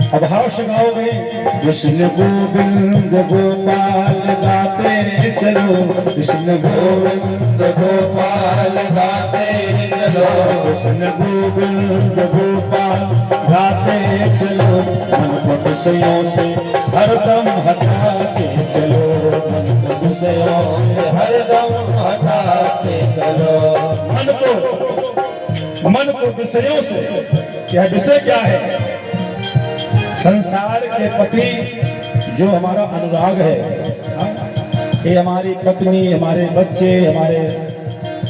अब हर्ष गाओगे कृष्ण गोविंद गोपाल गाते चलो, कृष्ण गोविंद गोपाल गाते चलो, कृष्ण गोविंद गोपाल गाते चलो, मन को विषयों से हरदम हटाते चलो, मन को विषयों से हरदम हटाते चलो। मन को विषयों से, क्या विषय क्या है? संसार के प्रति जो हमारा अनुराग है, ये हमारी पत्नी, हमारे बच्चे, हमारे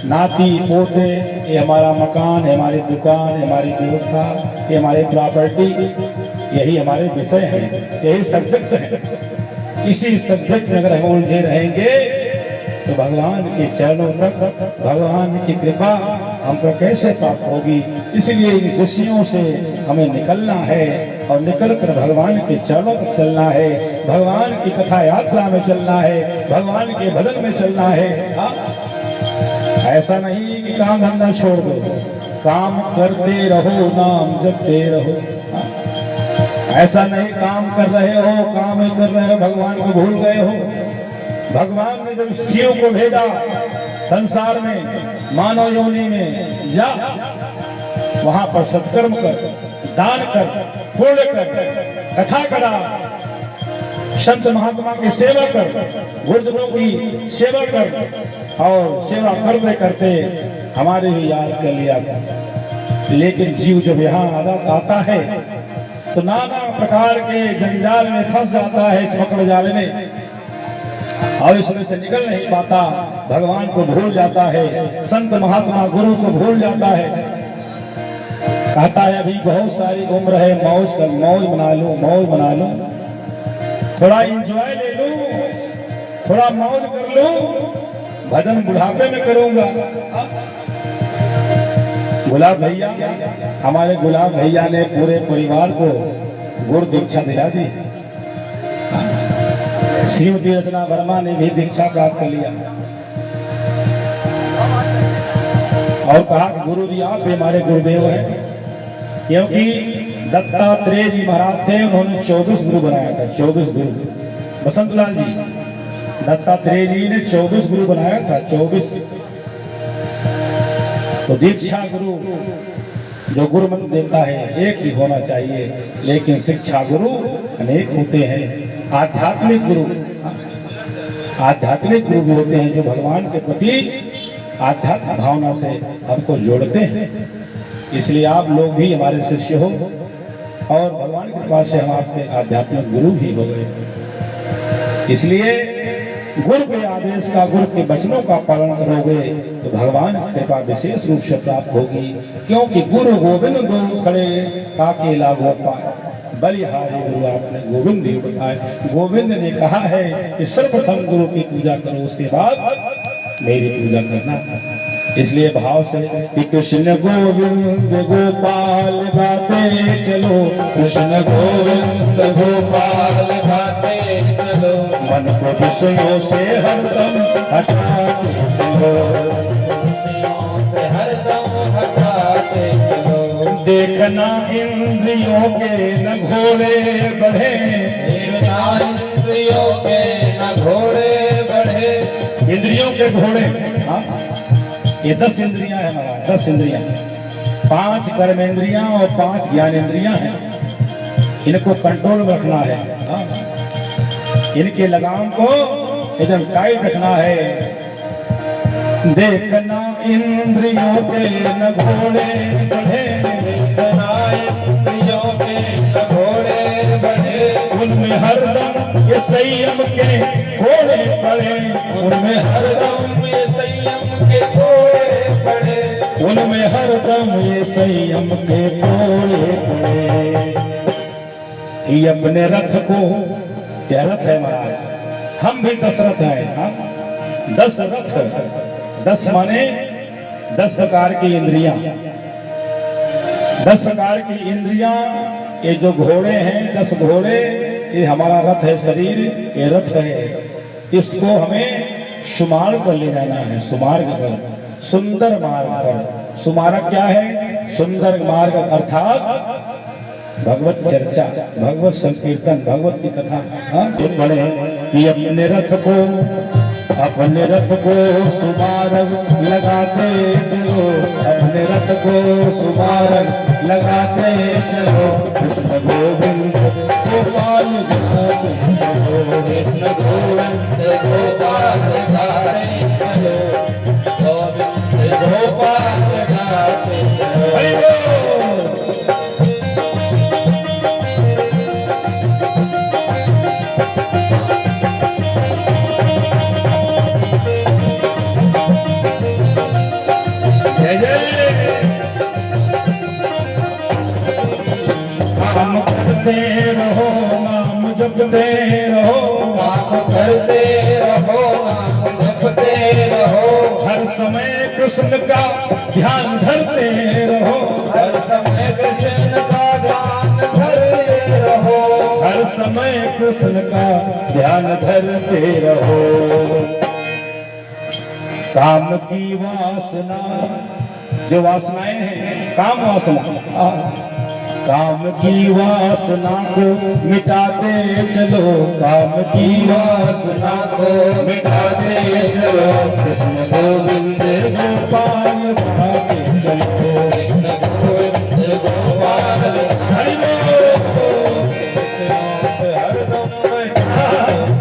नाती पोते, ये हमारा मकान है, हमारी दुकान है, हमारी व्यवस्था, ये हमारी प्रॉपर्टी, यही हमारे विषय है, यही सब्जेक्ट है। इसी सब्जेक्ट में अगर हम उलझे रहेंगे तो भगवान के चरणों तक, भगवान की कृपा हमको कैसे प्राप्त होगी? इसलिए इन विषयों से हमें निकलना है और निकलकर भगवान के चरणों तक चलना है, भगवान की कथा यात्रा में चलना है, भगवान के भजन में चलना है। ऐसा नहीं कि काम धंधा छोड़ दो, काम करते रहो, नाम जपते रहो। ऐसा नहीं काम कर रहे हो, काम ही कर रहे हो, भगवान को भूल गए हो। भगवान ने जब शिव को भेजा संसार में, मानव योनि में, जा वहां पर सत्कर्म कर, दान कर, पुण्य कर, कथा करा, संत महात्मा की सेवा कर, गुरुजनों की सेवा कर, और सेवा करते करते हमारे भी याद कर लिया। लेकिन जीव जब यहाँ आता है तो नाना प्रकार के जंजाल में फंस जाता है, इस मकड़ जाल में, और इसमें से निकल नहीं पाता, भगवान को भूल जाता है, संत महात्मा गुरु को भूल जाता है। कहता है अभी बहुत सारी उम्र है, मौज कर, मौज बना लूं, मौज बना लूं, थोड़ा एंजॉय ले लूं, थोड़ा मौज कर लूं, भजन बुढ़ापे में करूंगा। गुलाब भैया, हमारे गुलाब भैया ने पूरे परिवार को गुरु दीक्षा दिला दी। श्रीमती रचना वर्मा ने भी दीक्षा प्राप्त कर लिया और कहा कि गुरु जी आप भी हमारे गुरुदेव हैं, क्योंकि दत्तात्रेय जी महाराज थे, उन्होंने 24 गुरु बनाया था। 24 गुरु बसंतलाल जी, दत्तात्रेय जी ने 24 गुरु बनाया था, 24। तो दीक्षा गुरु जो गुरु मंत्र देता है एक ही होना चाहिए, लेकिन शिक्षा गुरु अनेक होते हैं। आध्यात्मिक गुरु, आध्यात्मिक गुरु भी होते हैं जो भगवान के प्रति आध्यात्मिक भावना से हमको जोड़ते हैं। इसलिए आप लोग भी हमारे शिष्य हो और भगवान की कृपा से हम आपके आध्यात्मिक गुरु भी हो गए। इसलिए गुरु के आदेश का, गुरु के वचनों का पालन करोगे तो भगवान की कृपा विशेष रूप से प्राप्त होगी, क्योंकि गुरु गोविंद गुरु खड़े ताके लागो पाए, बलिहारी गुरु आपने गोविंद ही बताए। गोविंद ने कहा है कि सर्वप्रथम गुरु की पूजा करो, उसके बाद मेरी पूजा करना। इसलिए भाव से कि कृष्ण गोविंद गोपाल गाते चलो, कृष्ण गोविंद गोपाल गाते चलो, मन को विषयों से हरदम हटाते चलो, विषयों से हरदम हटाते चलो। देखना इंद्रियों के न घोड़े बढ़े, देखना इंद्रियों के न घोड़े बढ़े। इंद्रियों के घोड़े, हाँ ये 10 इंद्रियां है हमारा, 10 इंद्रियां, 5 कर्म इंद्रियां और 5 ज्ञान इंद्रियां हैं। इनको कंट्रोल रखना है, इनके लगाम को एकदम टाइट रखना है। देखना इंद्रियों के न घोड़े बढ़े, देखना इंद्रियों के न घोड़े बढ़े, उनमें हरदम ये संयम के घोड़े पड़े, उनमें हरदम ये संयम के घोड़े पड़े, उनमें हरदम ये संयम के घोड़े पड़े। कि अपने रथ को, यह रथ है महाराज, हम भी 10 रथ हैं, हम 10 रथ, 10 माने 10 प्रकार की इंद्रियां, 10 प्रकार की इंद्रियां। ये जो घोड़े हैं, 10 घोड़े, ये हमारा रथ है, शरीर ये रथ है। इसको हमें सुमार्ग पर ले जाना है, सुमार्ग पर, सुंदर मार्ग पर। सुमार्ग क्या है? सुंदर मार्ग, अर्थात भगवत चर्चा, भगवत संकीर्तन, भगवत की कथा पढ़े कि अपने रथ को सुमारग लगाते चलो, अपने रथ को सुमारग लगाते चलो, कृष्ण गोविंद गोपाल गाते चलो, कृष्ण गोविंद गोपाल गाते चलो, गोविंद गोपाल गाते चलो। नाम करते रहो, नाम जपते रहो, नाम करते रहो, नाम जपते रहो, हर समय कृष्ण का ध्यान धरते रहो, हर समय कृष्ण का ध्यान धरते रहो, हर समय कृष्ण का ध्यान धरते रहो। काम की वासना, जो वासनाएं हैं, काम वासना, काम की वासना को मिटाते चलो, काम की वासना को मिटाते चलो, कृष्ण गोविंद गोपाल गाते चलो, कृष्ण गोविंद गोपाल हरि बोल, हरदम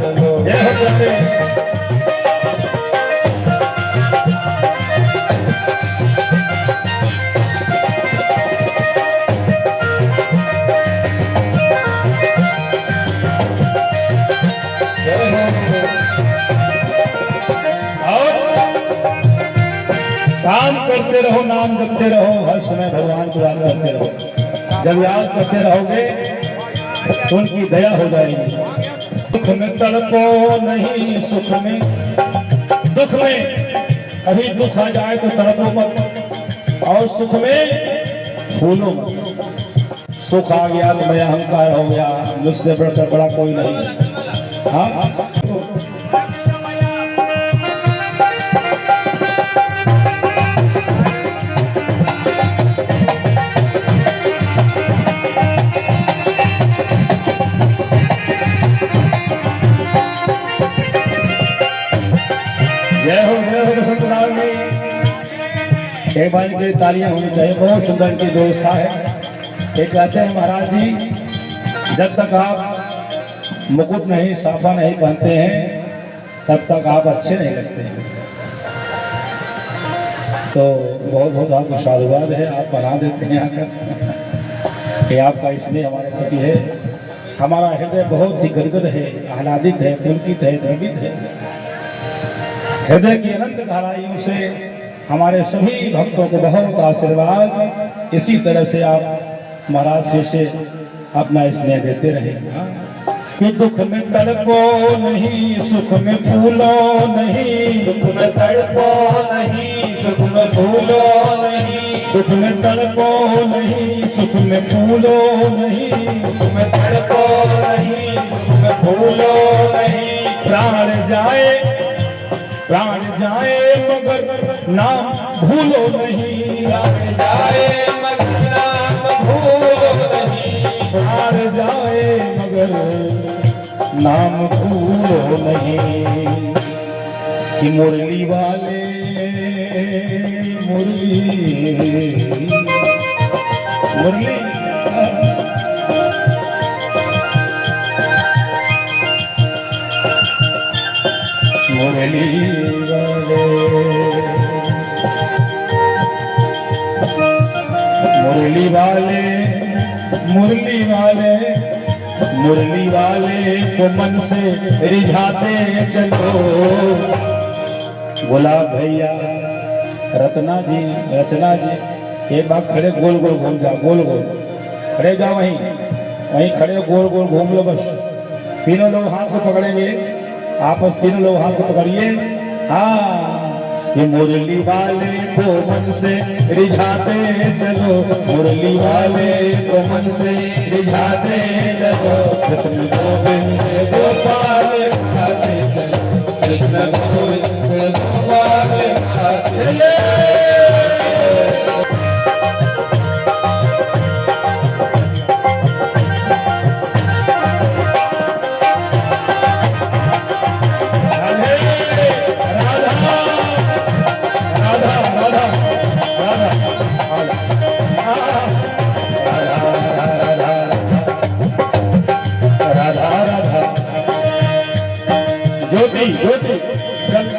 चलो, जय हो जय। काम करते रहो, नाम जपते रहो, हर समय भगवान को याद करते रहो। जब याद करते रहोगे तो उनकी दया हो जाएगी। दुख में तड़पो नहीं, सुख में, दुख में अभी दुख आ जाए तो तड़पो मत, और सुख में फूलो मत। सुख आ गया तो मैं अहंकार हो गया, मुझसे बढ़कर बड़ा कोई नहीं। हाँ, जय हो संतराम में एक बार की तालियां होनी चाहिए। बहुत सुंदर की व्यवस्था है। एक कहते हैं महाराज जी, जब तक आप मुकुट नहीं, साफा नहीं पहनते हैं, तब तक आप अच्छे नहीं लगते हैं। तो बहुत बहुत आपको साधुवाद है, आप बना देते हैं आकर कि आपका इसलिए हमारे प्रति है। हमारा हृदय बहुत ही गदगद है, आह्लादित है, पुलकित है, द्रवित है। हृदय की अनंत धाराइयों से हमारे सभी भक्तों को बहुत आशीर्वाद। इसी तरह से आप महाराज से अपना स्नेह देते रहे कि दुख में तड़पो नहीं, सुख में फूलो नहीं, दुख में तड़पो नहीं, सुख में फूलो नहीं, दुख में तड़पो नहीं, सुख में फूलो नहीं, दुख में तड़पो नहीं, सुख में फूलो नहीं। प्राण जाए मगर नाम भूलो नहीं, प्राण जाए मगर नाम भूलो नहीं, प्राण जाए मगर नाम भूलो नहीं। कि मुरली वाले मुरली मुरली मुरली वाले मुरली वाले मुरली वाले मुरली वाले को मन से रिझाते चलो। गुलाब भैया, रत्ना जी, रचना जी, एक बार खड़े गोल गोल घूम जाओ, गोल गोल खड़े जाओ, वहीं खड़े गोल गोल घूम लो बस। तीनों लोग हाथ को पकड़ेंगे, आपस तीनों लोग हाथ को पकड़िए। हाँ, ये मुरली वाले को मन से रिझाते चलो, मुरली वाले को मन से रिझाते चलो, कृष्ण गोविंद गोपाल गाते चलो, कृष्ण गोविंद गोपाल गाते चलो। ज्योति ज्योति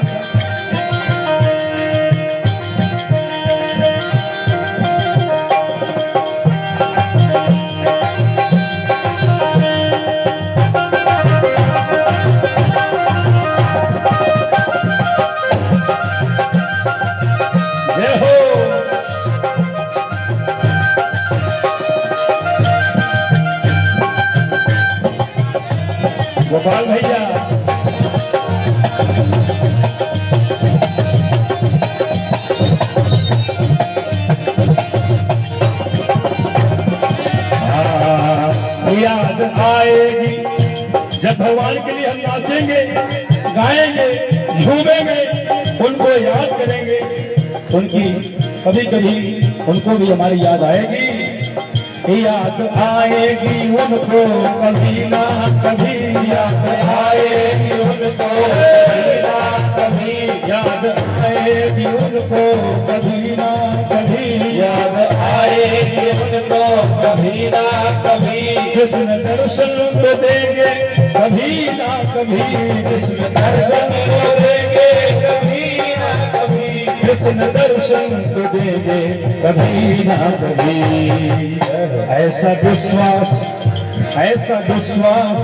गोपाल भैया याद आएगी जब भगवान के लिए हम नाचेंगे, गाएंगे, झूमेंगे, उनको याद करेंगे, उनकी कभी कभी उनको भी हमारी याद आएगी। याद आएगी उनको कभी ना कभी, याद आएगी उनको कभी, याद आएगी उनको कभी ना कभी, याद आएगी उनको कभी ना कभी। कृष्ण दर्शन तो देंगे कभी ना कभी, कृष्ण दर्शन तो देंगे कभी ना कभी, कृष्ण दर्शन तो देंगे कभी ना कभी। ऐसा विश्वास, ऐसा विश्वास,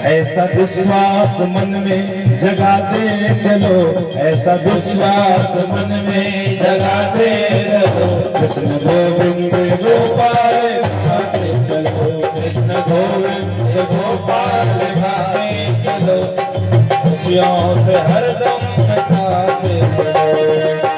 ऐसा विश्वास मन में जगाते चलो, ऐसा विश्वास मन में जगाते चलो। कृष्ण गोविंद गोपाल गाते चलो, कृष्ण गोविंद गोपाल गाते चलो, खुशियों से हरदम गाते चलो।